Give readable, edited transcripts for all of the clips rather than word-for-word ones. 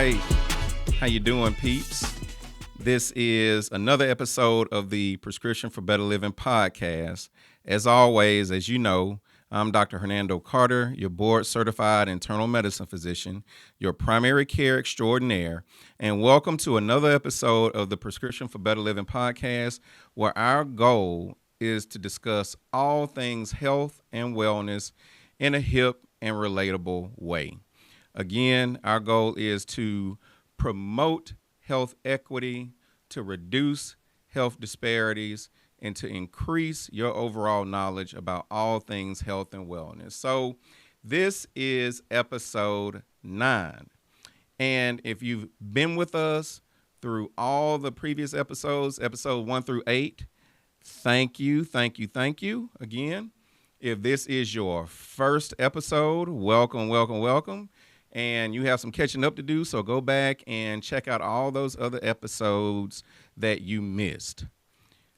right. How you doing, peeps? This is another episode of the Prescription for Better Living podcast. As always, as you know, I'm Dr. Hernando Carter, your board-certified internal medicine physician, your primary care extraordinaire, and welcome to another episode of the Prescription for Better Living podcast, where our goal is to discuss all things health and wellness in a hip and relatable way. Again, our goal is to promote health equity, to reduce health disparities, and to increase your overall knowledge about all things health and wellness. So this is episode 9. And if you've been with us through all the previous episodes, episode 1 through 8, thank you again. If this is your first episode, welcome. And you have some catching up to do, so go back and check out all those other episodes that you missed.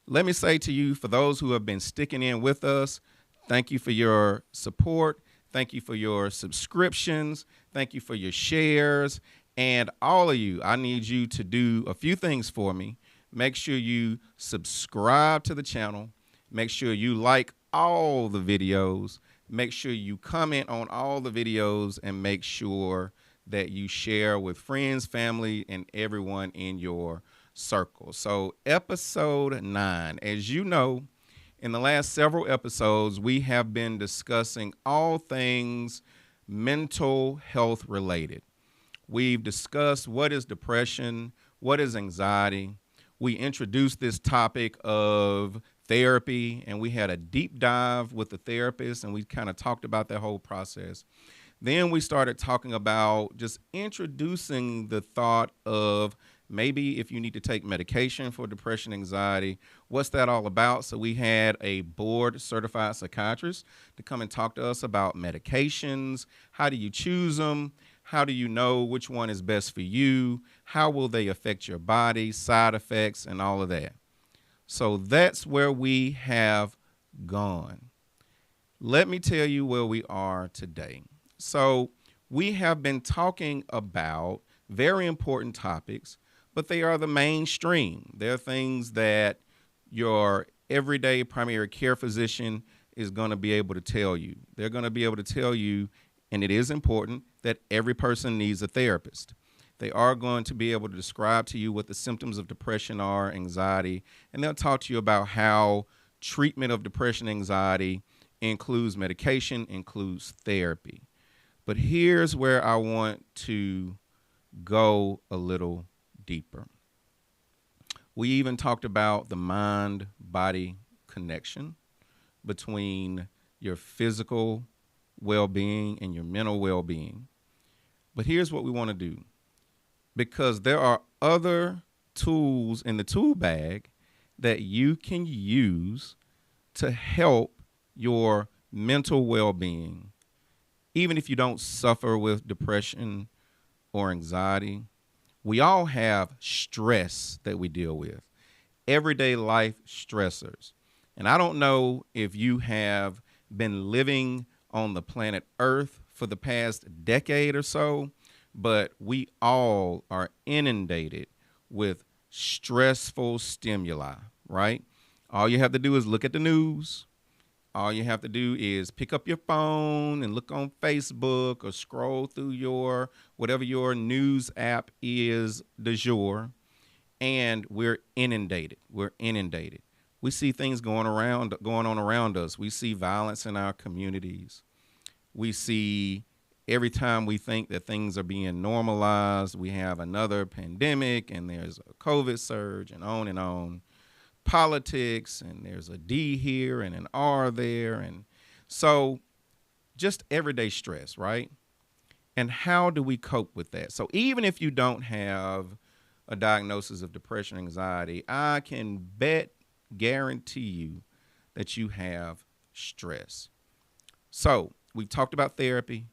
Let me say to you, for those who have been sticking in with us, thank you for your support. Thank you for your subscriptions. Thank you for your shares. And all of you, I need you to do a few things for me. Make sure you subscribe to the channel. Make sure you like all the videos. Make sure you comment on all the videos and make sure that you share with friends, family, and everyone in your circle. So episode 9, as you know, in the last several episodes, we have been discussing all things mental health related. We've discussed what is depression, what is anxiety. We introduced this topic of therapy, and we had a deep dive with the therapist, and we kind of talked about that whole process. Then we started talking about just introducing the thought of maybe if you need to take medication for depression, anxiety, what's that all about? So we had a board-certified psychiatrist to come and talk to us about medications. How do you choose them? How do you know which one is best for you? How will they affect your body, side effects, and all of that? So that's where we have gone. Let me tell you where we are today. So we have been talking about very important topics, but they are the mainstream. They're things that your everyday primary care physician is going to be able to tell you. They're going to be able to tell you, and it is important, that every person needs a therapist. They are going to be able to describe to you what the symptoms of depression are, anxiety, and they'll talk to you about how treatment of depression, anxiety includes medication, includes therapy. But here's where I want to go a little deeper. We even talked about the mind-body connection between your physical well-being and your mental well-being. But here's what we want to do. Because there are other tools in the tool bag that you can use to help your mental well-being. Even if you don't suffer with depression or anxiety, we all have stress that we deal with, everyday life stressors. And I don't know if you have been living on the planet Earth for the past decade or so, but we all are inundated with stressful stimuli, right? All you have to do is look at the news. All you have to do is pick up your phone and look on Facebook or scroll through your whatever your news app is du jour, and we're inundated. We see things going on around us. We see violence in our communities. We see every time we think that things are being normalized, we have another pandemic and there's a COVID surge and on and on. Politics, and there's a D here and an R there. And so just everyday stress, right? And how do we cope with that? So even if you don't have a diagnosis of depression, anxiety, I can guarantee you that you have stress. So we've talked about therapy,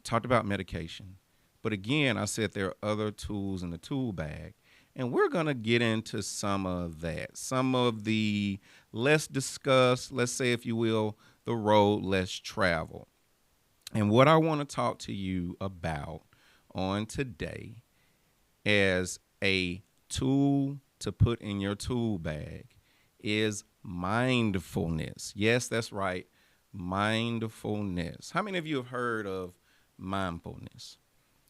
talked about medication, but again, I said there are other tools in the tool bag, and we're going to get into some of that, some of the less discussed, let's say, if you will, the road less traveled. And what I want to talk to you about on today as a tool to put in your tool bag is mindfulness. Yes, that's right. Mindfulness. How many of you have heard of mindfulness?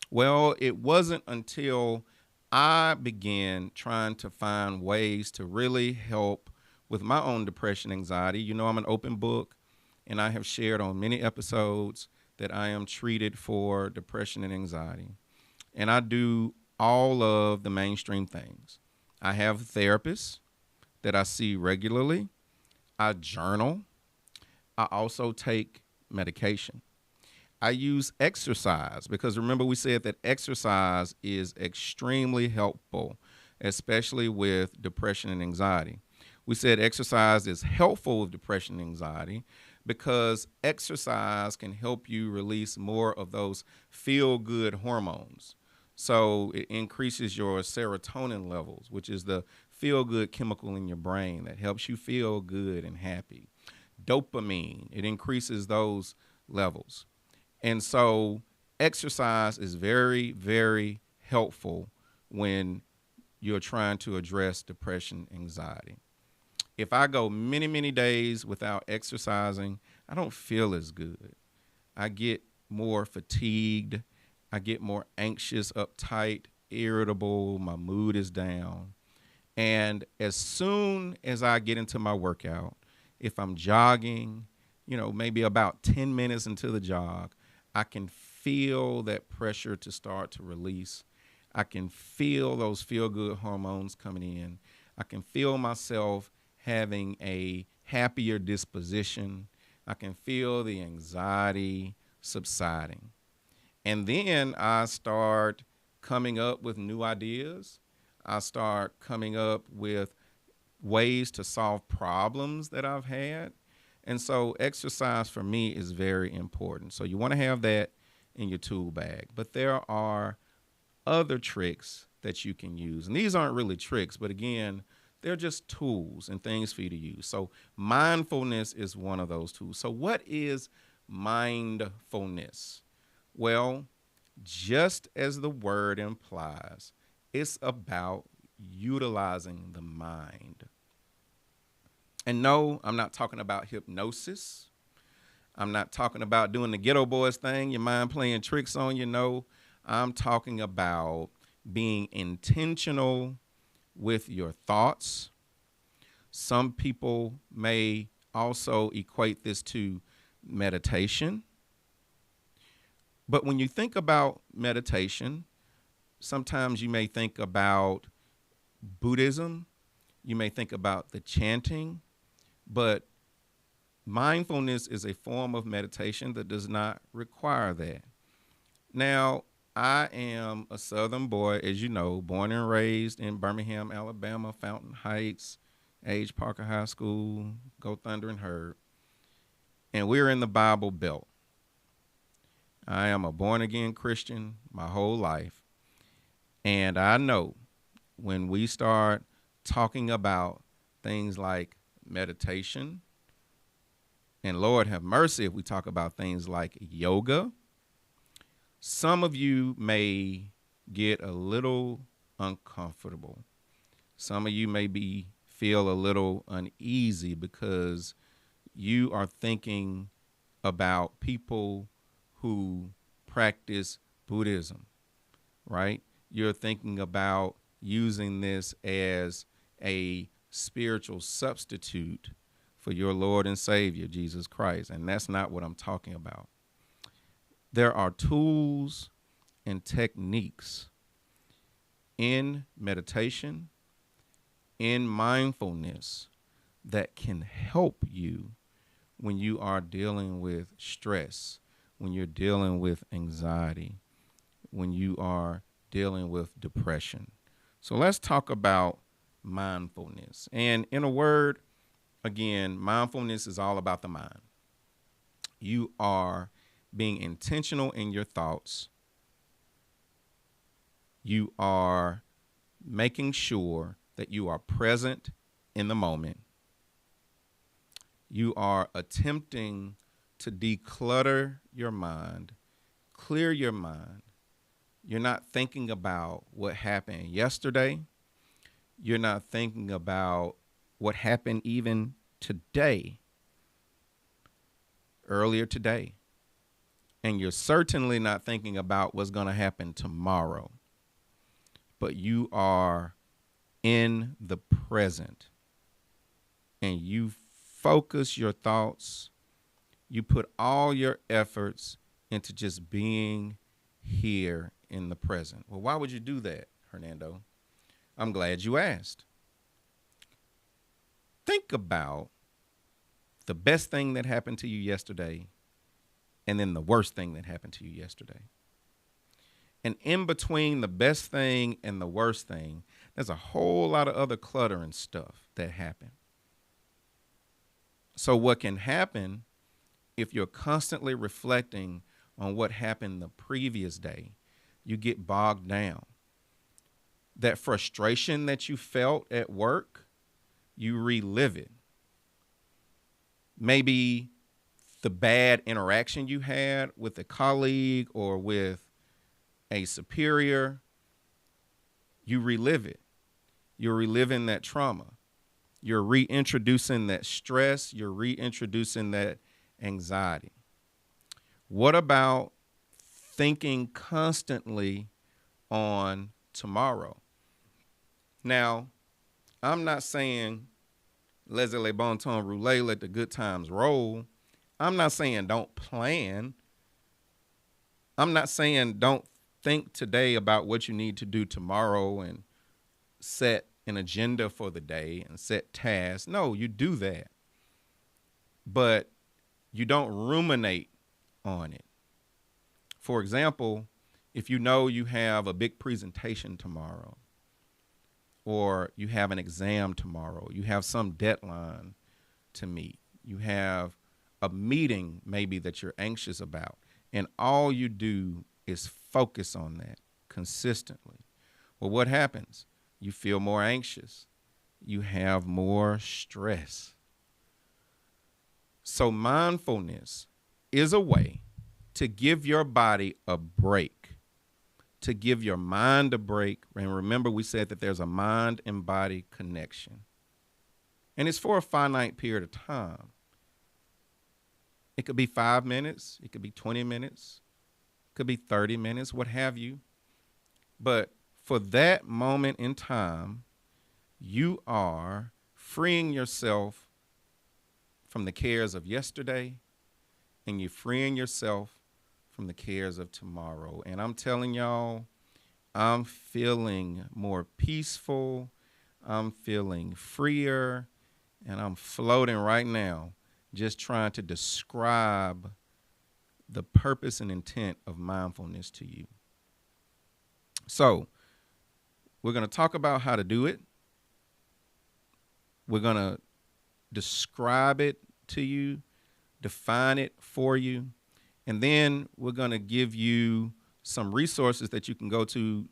Well, it wasn't until I began trying to find ways to really help with my own depression, anxiety. You know, I'm an open book, and I have shared on many episodes that I am treated for depression and anxiety. And I do all of the mainstream things. I have therapists that I see regularly. I journal. I also take medication. I use exercise because remember we said that exercise is extremely helpful, especially with depression and anxiety. We said exercise is helpful with depression and anxiety because exercise can help you release more of those feel-good hormones. So it increases your serotonin levels, which is the feel-good chemical in your brain that helps you feel good and happy. Dopamine, it increases those levels. And so exercise is very, very helpful when you're trying to address depression, anxiety. If I go many, many days without exercising, I don't feel as good. I get more fatigued. I get more anxious, uptight, irritable. My mood is down. And as soon as I get into my workout, if I'm jogging, maybe about 10 minutes into the jog, I can feel that pressure to start to release. I can feel those feel good hormones coming in. I can feel myself having a happier disposition. I can feel the anxiety subsiding. And then I start coming up with new ideas. I start coming up with ways to solve problems that I've had. And so exercise for me is very important. So you want to have that in your tool bag. But there are other tricks that you can use. And these aren't really tricks, but again, they're just tools and things for you to use. So mindfulness is one of those tools. So what is mindfulness? Well, just as the word implies, it's about utilizing the mind. And no, I'm not talking about hypnosis. I'm not talking about doing the ghetto boys thing, your mind playing tricks on you. No, I'm talking about being intentional with your thoughts. Some people may also equate this to meditation. But when you think about meditation, sometimes you may think about Buddhism. You may think about the chanting. But mindfulness is a form of meditation that does not require that. Now, I am a Southern boy, as you know, born and raised in Birmingham, Alabama, Fountain Heights, Age Parker High School, Go Thunder and Herd. And we're in the Bible Belt. I am a born-again Christian my whole life. And I know when we start talking about things like meditation, and Lord have mercy if we talk about things like yoga, some of you may get a little uncomfortable. Some of you may feel a little uneasy because you are thinking about people who practice Buddhism, right? You're thinking about using this as a spiritual substitute for your Lord and Savior, Jesus Christ. And that's not what I'm talking about. There are tools and techniques in meditation, in mindfulness, that can help you when you are dealing with stress, when you're dealing with anxiety, when you are dealing with depression. So let's talk about mindfulness. And in a word, again, mindfulness is all about the mind. You are being intentional in your thoughts. You are making sure that you are present in the moment. You are attempting to declutter your mind, clear your mind, You're not thinking about what happened yesterday. You're not thinking about what happened even today, earlier today. And you're certainly not thinking about what's going to happen tomorrow. But you are in the present. And you focus your thoughts. You put all your efforts into just being here in the present. Well, why would you do that, Hernando? I'm glad you asked. Think about the best thing that happened to you yesterday and then the worst thing that happened to you yesterday. And in between the best thing and the worst thing, there's a whole lot of other clutter and stuff that happened. So what can happen if you're constantly reflecting on what happened the previous day, you get bogged down. That frustration that you felt at work, you relive it. Maybe the bad interaction you had with a colleague or with a superior, you relive it. You're reliving that trauma. You're reintroducing that stress. You're reintroducing that anxiety. What about thinking constantly on tomorrow? Now, I'm not saying laissez les bon temps rouler, let the good times roll. I'm not saying don't plan. I'm not saying don't think today about what you need to do tomorrow and set an agenda for the day and set tasks. No, you do that. But you don't ruminate on it. For example, if you know you have a big presentation tomorrow, or you have an exam tomorrow, you have some deadline to meet, you have a meeting maybe that you're anxious about, and all you do is focus on that consistently. Well, what happens? You feel more anxious. You have more stress. So mindfulness is a way to give your body a break, to give your mind a break. And remember, we said that there's a mind and body connection. And it's for a finite period of time. It could be 5 minutes. It could be 20 minutes. It could be 30 minutes, what have you. But for that moment in time, you are freeing yourself from the cares of yesterday, and you're freeing yourself from the cares of tomorrow. And I'm telling y'all, I'm feeling more peaceful. I'm feeling freer, and I'm floating right now, just trying to describe the purpose and intent of mindfulness to you. So we're going to talk about how to do it. We're going to describe it to you, define it for you, and then we're going to give you some resources that you can go to,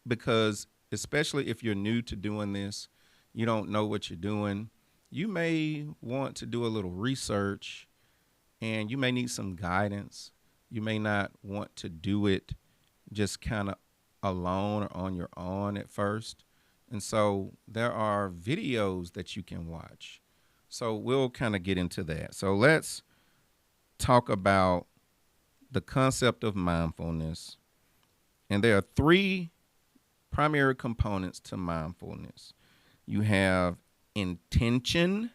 because especially if you're new to doing this, you don't know what you're doing, you may want to do a little research and you may need some guidance. You may not want to do it just kind of alone or on your own at first. And so there are videos that you can watch. So we'll kind of get into that. So let's talk about the concept of mindfulness. And there are 3 primary components to mindfulness. You have intention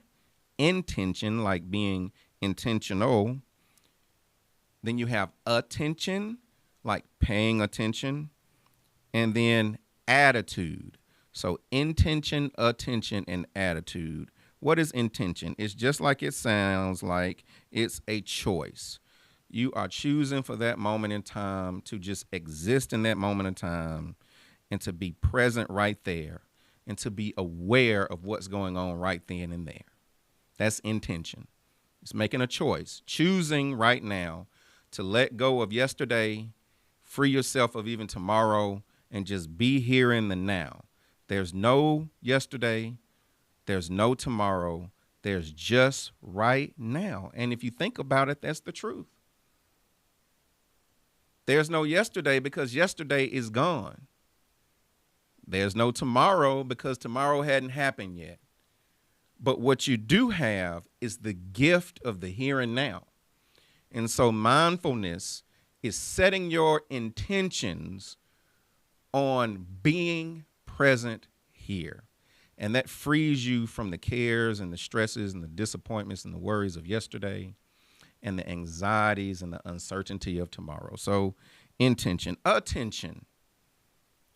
like being intentional. Then you have attention, like paying attention. And then attitude. So intention, attention, and attitude. What is intention? It's just like it sounds like. It's a choice. You are choosing for that moment in time to just exist in that moment in time and to be present right there and to be aware of what's going on right then and there. That's intention. It's making a choice, choosing right now to let go of yesterday, free yourself of even tomorrow, and just be here in the now. There's no yesterday. There's no tomorrow. There's just right now. And if you think about it, that's the truth. There's no yesterday because yesterday is gone. There's no tomorrow because tomorrow hadn't happened yet. But what you do have is the gift of the here and now. And so mindfulness is setting your intentions on being present here. And that frees you from the cares and the stresses and the disappointments and the worries of yesterday and the anxieties and the uncertainty of tomorrow. So intention, attention.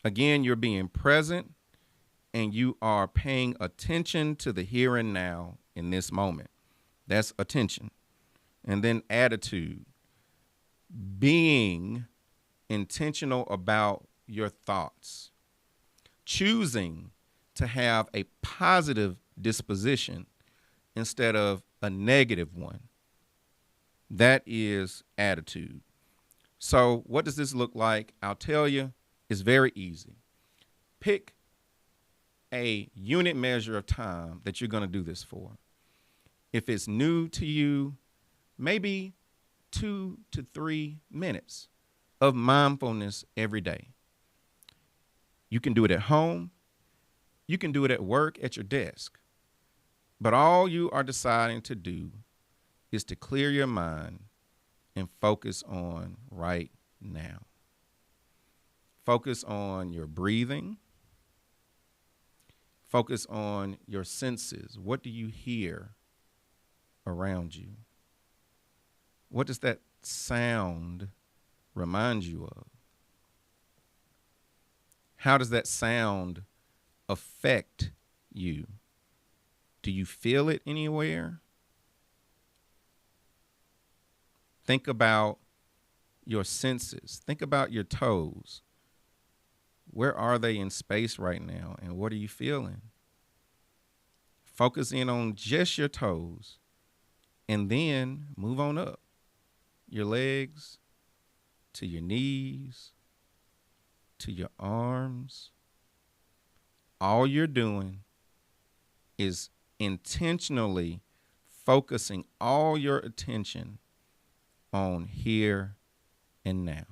Again, you're being present and you are paying attention to the here and now in this moment. That's attention. And then attitude, being intentional about your thoughts, choosing to have a positive disposition instead of a negative one. That is attitude. So what does this look like? I'll tell you, it's very easy. Pick a unit measure of time that you're going to do this for. If it's new to you, maybe 2 to 3 minutes of mindfulness every day. You can do it at home. You can do it at work, at your desk. But all you are deciding to do is to clear your mind and focus on right now. Focus on your breathing. Focus on your senses. What do you hear around you? What does that sound remind you of? How does that sound affect you? Do you feel it anywhere? Think about your senses. Think about your toes. Where are they in space right now, and what are you feeling? Focus in on just your toes, and then move on up. Your legs, to your knees, to your arms. All you're doing is intentionally focusing all your attention on here and now.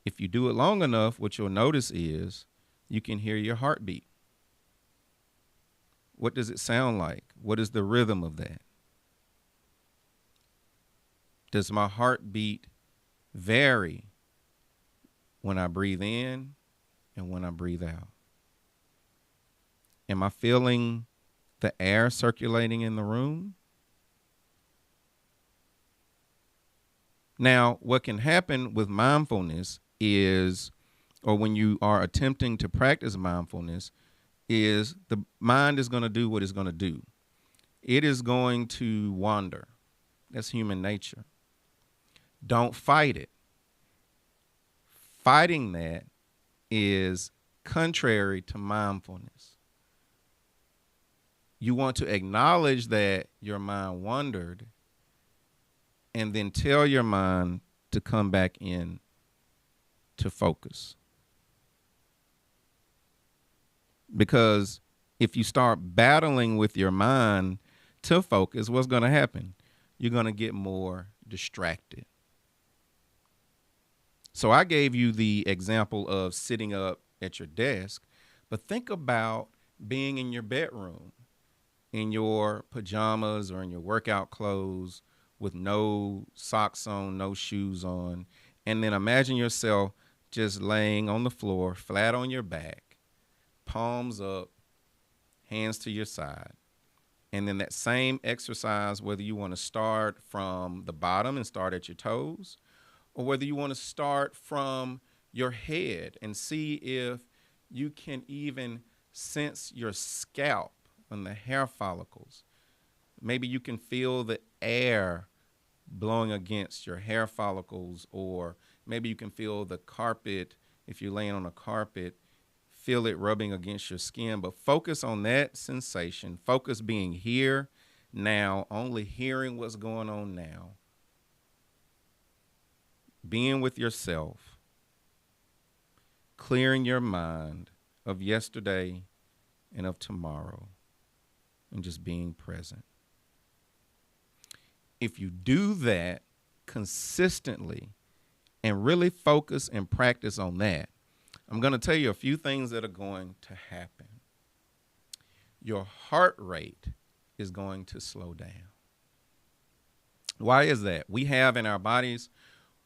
If you do it long enough, what you'll notice is you can hear your heartbeat. What does it sound like? What is the rhythm of that? Does my heartbeat vary when I breathe in and when I breathe out? Am I feeling the air circulating in the room? Now, what can happen with mindfulness is, or when you are attempting to practice mindfulness, is the mind is going to do what it's going to do. It is going to wander. That's human nature. Don't fight it. Fighting that is contrary to mindfulness. You want to acknowledge that your mind wandered and then tell your mind to come back in to focus. Because if you start battling with your mind to focus, what's going to happen? You're going to get more distracted. So I gave you the example of sitting up at your desk, but think about being in your bedroom, in your pajamas or in your workout clothes with no socks on, no shoes on, and then imagine yourself just laying on the floor, flat on your back, palms up, hands to your side. And then that same exercise, whether you want to start from the bottom and start at your toes, or whether you want to start from your head and see if you can even sense your scalp and the hair follicles. Maybe you can feel the air blowing against your hair follicles, or maybe you can feel the carpet, if you're laying on a carpet, feel it rubbing against your skin. But focus on that sensation. Focus being here, now, only hearing what's going on now. Being with yourself, clearing your mind of yesterday and of tomorrow, and just being present. If you do that consistently and really focus and practice on that, I'm going to tell you a few things that are going to happen. Your heart rate is going to slow down. Why is that? We have in our bodies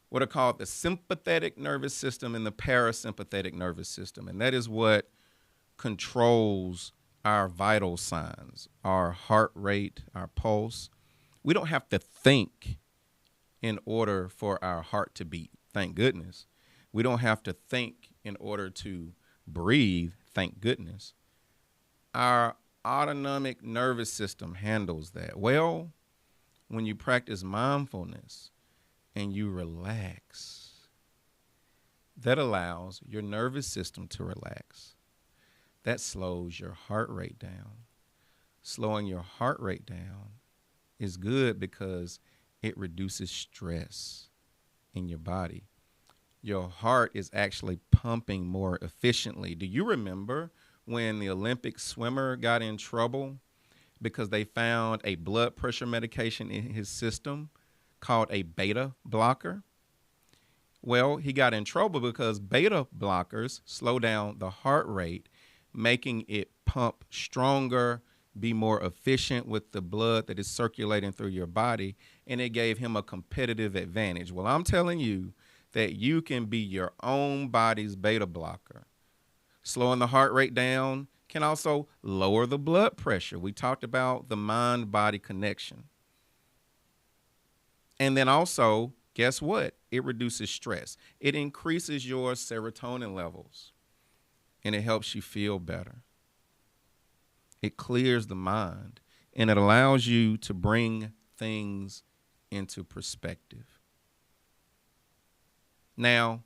what are called the sympathetic nervous system and the parasympathetic nervous system. And that is what controls our vital signs, our heart rate, our pulse. We don't have to think in order for our heart to beat, thank goodness. We don't have to think in order to breathe, thank goodness. Our autonomic nervous system handles that. Well, when you practice mindfulness and you relax, that allows your nervous system to relax. That slows your heart rate down. Slowing your heart rate down is good because it reduces stress in your body. Your heart is actually pumping more efficiently. Do you remember when the Olympic swimmer got in trouble because they found a blood pressure medication in his system called a beta blocker? Well, he got in trouble because beta blockers slow down the heart rate, making it pump stronger, be more efficient with the blood that is circulating through your body, and it gave him a competitive advantage. Well, I'm telling you that you can be your own body's beta blocker. Slowing the heart rate down can also lower the blood pressure. We talked about the mind-body connection. And then also, guess what? It reduces stress. It increases your serotonin levels, and it helps you feel better. It clears the mind, and it allows you to bring things into perspective. Now,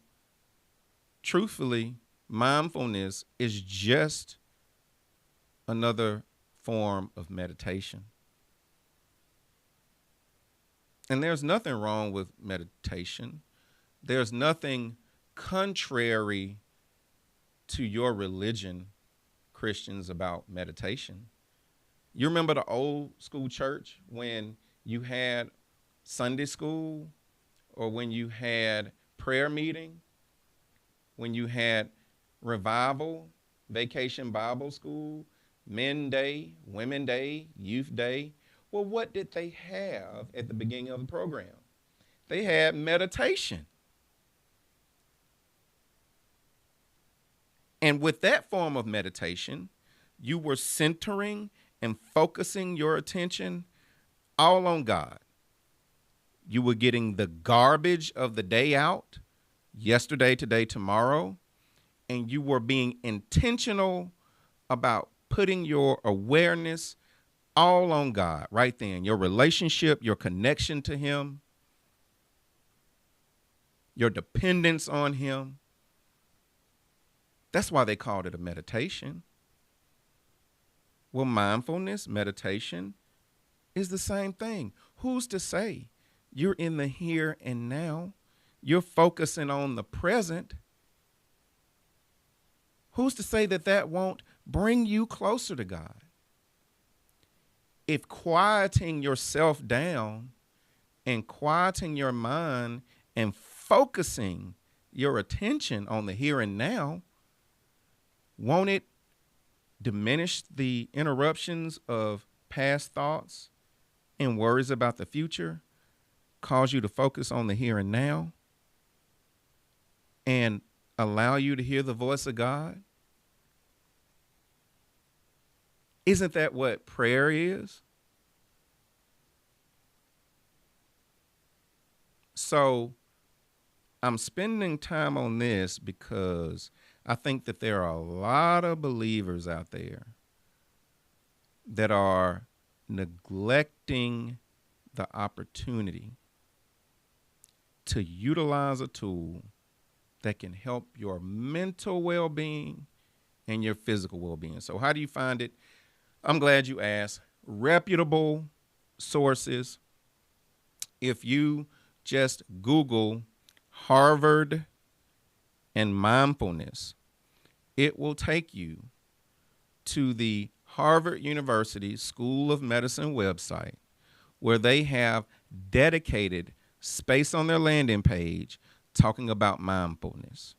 truthfully, mindfulness is just another form of meditation. And there's nothing wrong with meditation. There's nothing contrary to your religion, Christians, about meditation. You remember the old school church when you had Sunday school, or when you had prayer meeting, when you had revival, vacation Bible school, men day, women day, youth day? Well, what did they have at the beginning of the program? They had meditation. And with that form of meditation, you were centering and focusing your attention all on God. You were getting the garbage of the day out, yesterday, today, tomorrow, and you were being intentional about putting your awareness all on God right then. Your relationship, your connection to Him, your dependence on Him. That's why they called it a meditation. Well, mindfulness, meditation, is the same thing. Who's to say you're in the here and now? You're focusing on the present. Who's to say that that won't bring you closer to God? If quieting yourself down and quieting your mind and focusing your attention on the here and now, won't it diminish the interruptions of past thoughts and worries about the future, cause you to focus on the here and now, and allow you to hear the voice of God? Isn't that what prayer is? So I'm spending time on this because I think that there are a lot of believers out there that are neglecting the opportunity to utilize a tool that can help your mental well-being and your physical well-being. So how do you find it? I'm glad you asked. Reputable sources. If you just Google Harvard and mindfulness, it will take you to the Harvard University School of Medicine website, where they have dedicated space on their landing page talking about mindfulness.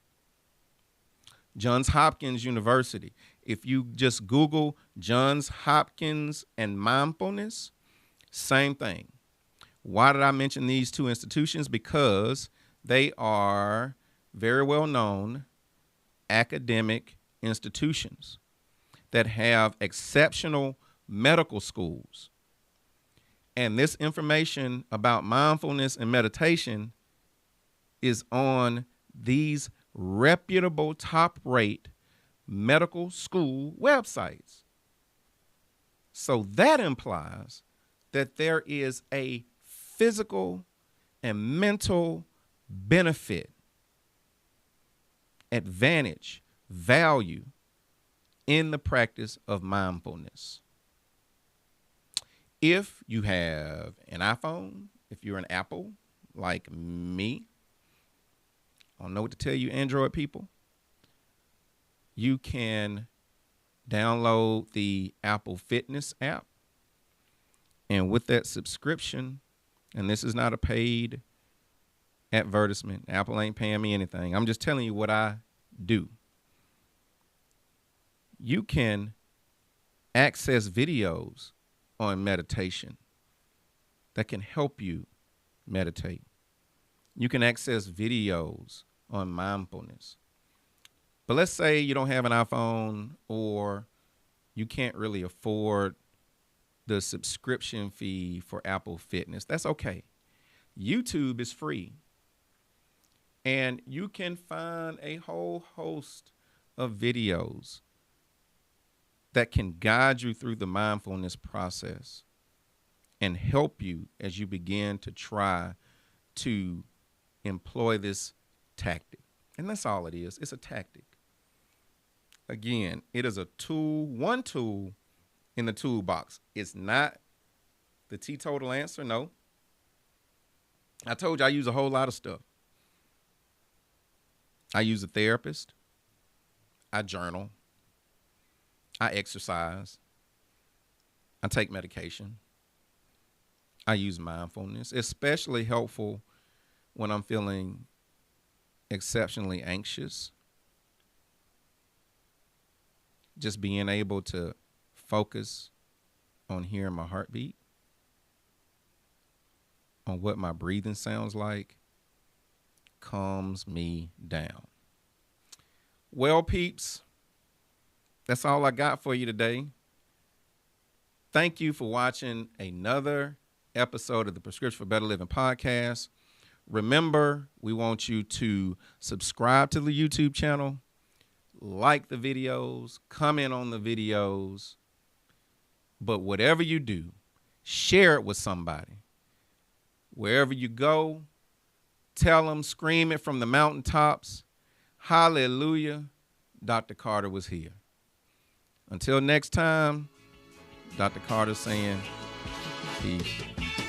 Johns Hopkins University. If you just Google Johns Hopkins and mindfulness, same thing. Why did I mention these two institutions? Because they are very well known academic institutions that have exceptional medical schools. And this information about mindfulness and meditation is on these reputable, top-rate medical school websites. So that implies that there is a physical and mental benefit, advantage, value in the practice of mindfulness. If you have an iPhone, if you're an Apple like me, I don't know what to tell you, Android people, you can download the Apple Fitness app. And with that subscription, and this is not a paid advertisement, Apple ain't paying me anything. I'm just telling you what I do. You can access videos on meditation that can help you meditate. You can access videos on mindfulness. But let's say you don't have an iPhone or you can't really afford the subscription fee for Apple Fitness. That's okay. YouTube is free. And you can find a whole host of videos that can guide you through the mindfulness process and help you as you begin to try to employ this tactic. And that's all it is. It's a tactic. Again, it is a tool, one tool in the toolbox. It's not the teetotal answer. No. I told you I use a whole lot of stuff. I use a therapist. I journal. I exercise. I take medication. I use mindfulness, especially helpful when I'm feeling exceptionally anxious. Just being able to focus on hearing my heartbeat, on what my breathing sounds like, calms me down. Well, peeps, that's all I got for you today. Thank you for watching another episode of the Prescription for Better Living podcast. Remember, we want you to subscribe to the YouTube channel, like the videos, comment on the videos, but whatever you do, share it with somebody. Wherever you go, tell them, scream it from the mountaintops. Hallelujah, Dr. Carter was here. Until next time, Dr. Carter saying peace.